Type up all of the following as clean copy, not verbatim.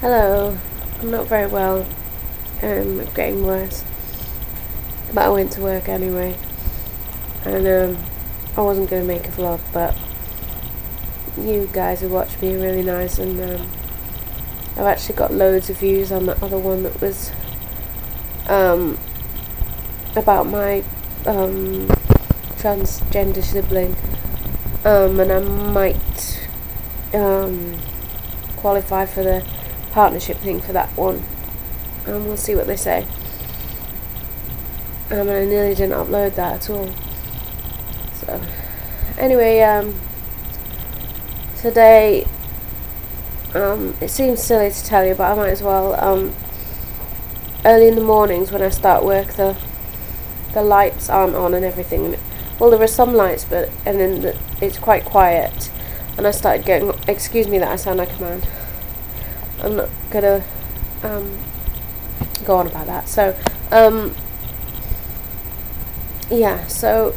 Hello, I'm not very well. Getting worse. But I went to work anyway. And I wasn't going to make a vlog, but you guys who watched me are really nice, and I've actually got loads of views on that other one that was about my transgender sibling. And I might qualify for the partnership thing for that one, and we'll see what they say. And I nearly didn't upload that at all. So anyway, today it seems silly to tell you, but I might as well. Early in the mornings when I start work, the lights aren't on and everything. Well, there are some lights, but it's quite quiet. And I started getting. Excuse me that I sound like a man. I'm not gonna go on about that. So yeah, so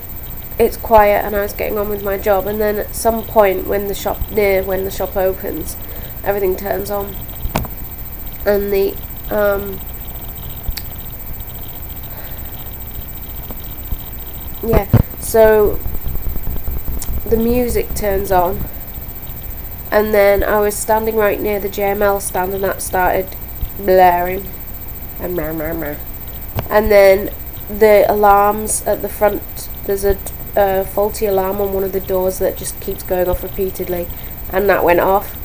it's quiet, and I was getting on with my job, and then at some point when the shop opens, everything turns on, and the so the music turns on, and then I was standing right near the JML stand, and that started blaring, and then the alarms at the front. There's a faulty alarm on one of the doors that just keeps going off repeatedly, and that went off.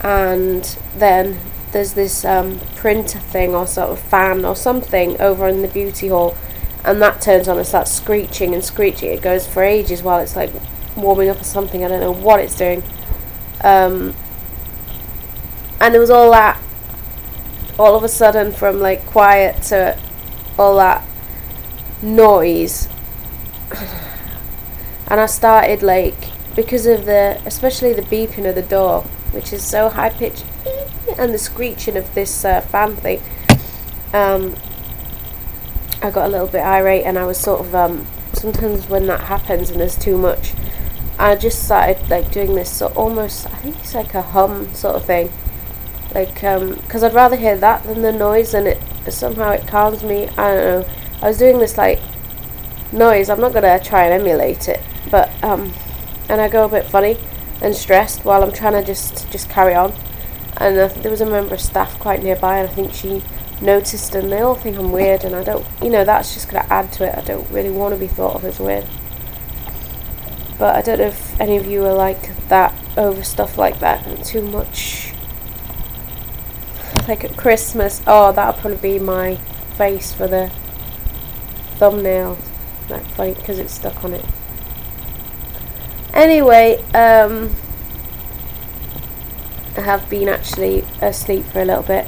And then there's this printer thing or sort of fan or something over in the beauty hall, and that turns on and starts screeching and screeching. It goes for ages while it's like warming up or something. I don't know what it's doing. And there was all that all of a sudden, from like quiet to all that noise. And I started, like, because of especially the beeping of the door, which is so high pitched, and the screeching of this fan thing, I got a little bit irate, and I was sort of sometimes when that happens and there's too much, I just started like doing this sort of almost, I think it's like a hum sort of thing, like because I'd rather hear that than the noise, and it somehow it calms me. I don't know. I was doing this like noise. I'm not gonna try and emulate it, but and I go a bit funny and stressed while I'm trying to just carry on. And there was a member of staff quite nearby, and I think she noticed, and they all think I'm weird, and I don't, that's just gonna add to it. I don't really want to be thought of as weird. But I don't know if any of you are like that over stuff like that, and too much. Like at Christmas, that'll probably be my face for the thumbnail. That's funny because it's stuck on it. Anyway, I have been actually asleep for a little bit.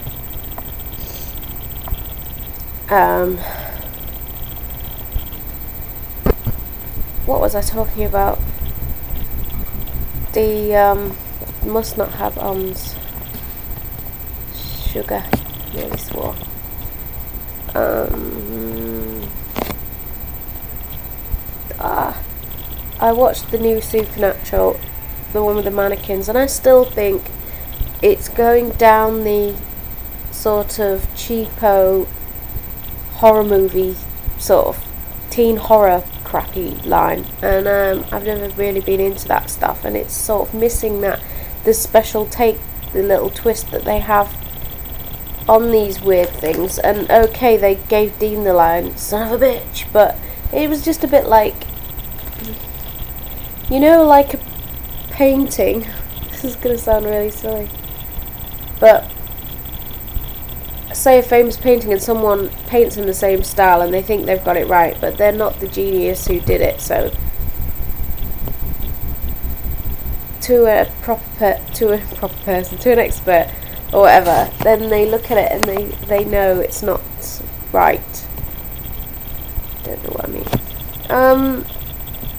What was I talking about? The must not have sugar. Nearly swore. I watched the new Supernatural, the one with the mannequins, and I still think it's going down the sort of cheapo horror movie, sort of teen horror crappy line, and I've never really been into that stuff, and it's sort of missing the special take, the little twist that they have on these weird things. And okay, they gave Dean the line, son of a bitch, but it was just a bit like, like a painting. This is going to sound really silly, but say a famous painting and someone paints in the same style and they think they've got it right, but they're not the genius who did it. So to a proper person, to an expert or whatever, then they look at it and they know it's not right. Don't know what I mean.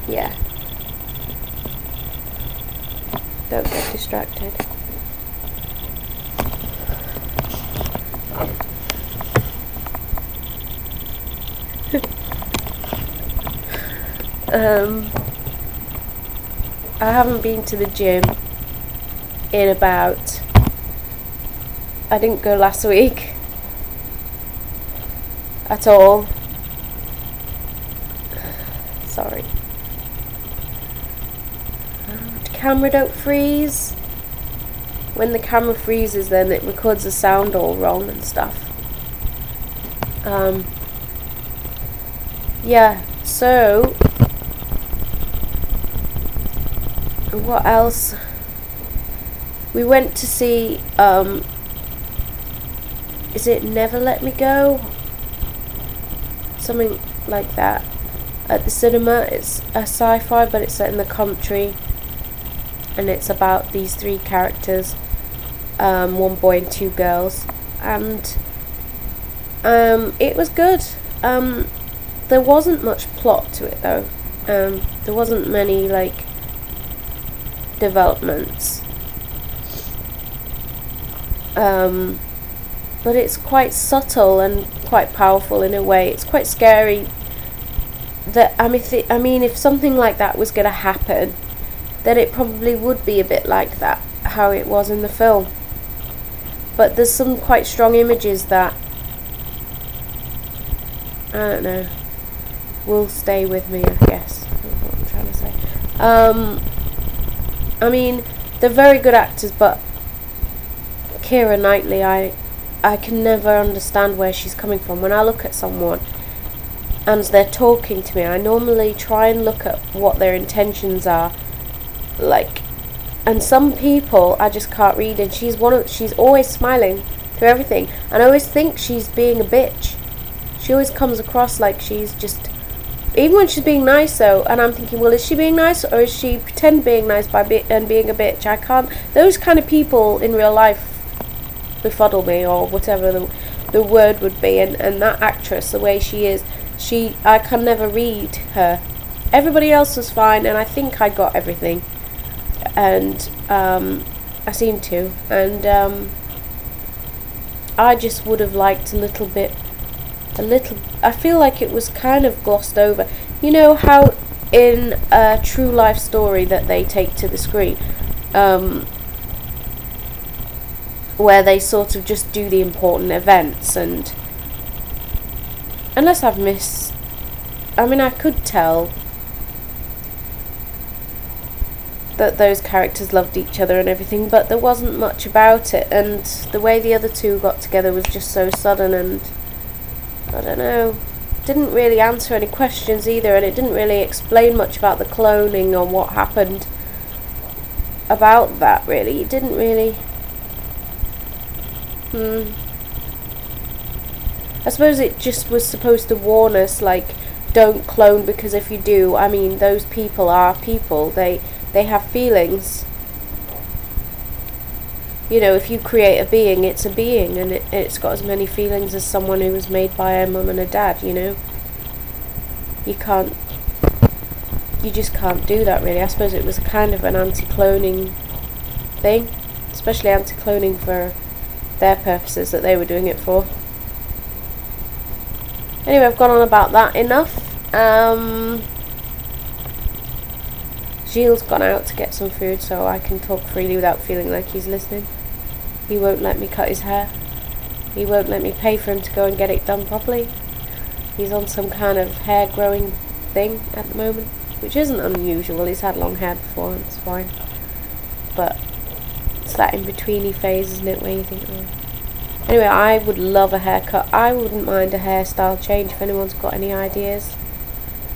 Yeah. Don't get distracted. I haven't been to the gym in about I didn't go last week at all. Sorry. The camera don't freeze. When the camera freezes, then it records the sound all wrong and stuff. Yeah, so what else? We went to see is it Never Let Me Go? Something like that at the cinema. It's a sci-fi, but it's set in the country, and it's about these 3 characters, 1 boy and 2 girls, and it was good. There wasn't much plot to it though. There wasn't many like developments, but it's quite subtle and quite powerful in a way. It's quite scary. That I mean, if something like that was going to happen, then it probably would be a bit like that, how it was in the film. But there's some quite strong images that, I don't know, will stay with me, I guess. That's what I'm trying to say. I mean, they're very good actors, but Keira Knightley, I can never understand where she's coming from. When I look at someone and they're talking to me, I normally try and look at what their intentions are. Like, and some people I just can't read, and she's always smiling through everything, and I always think she's being a bitch. She always comes across like she's just, even when she's being nice though, and I'm thinking, well, is she being nice, or is she pretend being nice and being a bitch? I can't. Those kind of people in real life befuddle me, or whatever the word would be, and that actress, the way she is, I can never read her. Everybody else was fine, and I think I got everything, and I seem to, and I just would have liked a little. I feel like it was kind of glossed over. You know how in a true life story that they take to the screen, where they sort of just do the important events, and unless I've missed, I mean, I could tell that those characters loved each other and everything, but there wasn't much about it, and the way the other 2 got together was just so sudden, and I don't know, didn't really answer any questions either, and it didn't really explain much about the cloning or what happened about that, really. It didn't really. I suppose it just was supposed to warn us, like, don't clone, because if you do, I mean, those people are people. They have feelings. You know, if you create a being, it's a being, and it's got as many feelings as someone who was made by a mum and a dad, you know. You just can't do that, really. I suppose it was kind of an anti-cloning thing, especially anti-cloning for their purposes that they were doing it for. Anyway, I've gone on about that enough. Gilles gone out to get some food, so I can talk freely without feeling like he's listening. He won't let me cut his hair. He won't let me pay for him to go and get it done properly. He's on some kind of hair growing thing at the moment, which isn't unusual. He's had long hair before, and it's fine. But it's that in-betweeny phase, isn't it, where you think, oh. Anyway, I would love a haircut. I wouldn't mind a hairstyle change if anyone's got any ideas.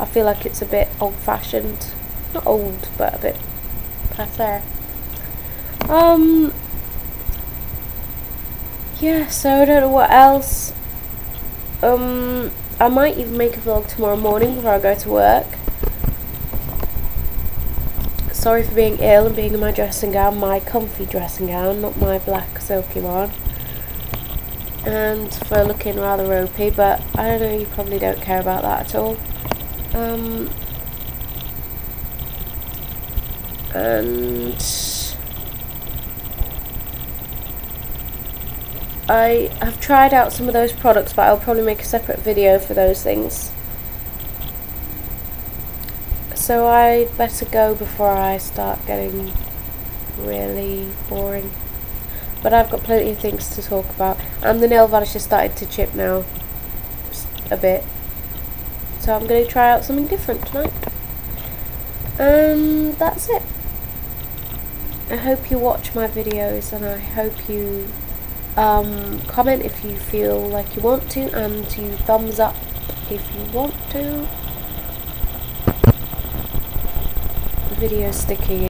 I feel like it's a bit old-fashioned. Not old, but a bit passé. Yeah, so I don't know what else. I might even make a vlog tomorrow morning before I go to work. Sorry for being ill and being in my dressing gown, my comfy dressing gown, not my black silky one. And for looking rather ropey, but I don't know, you probably don't care about that at all. And I have tried out some of those products, but I'll probably make a separate video for those things. So I better go before I start getting really boring. but I've got plenty of things to talk about, and the nail varnish has started to chip now, just a bit, so I'm going to try out something different tonight. That's it. I hope you watch my videos, and I hope you comment if you feel like you want to, and you thumbs up if you want to. The video's sticky.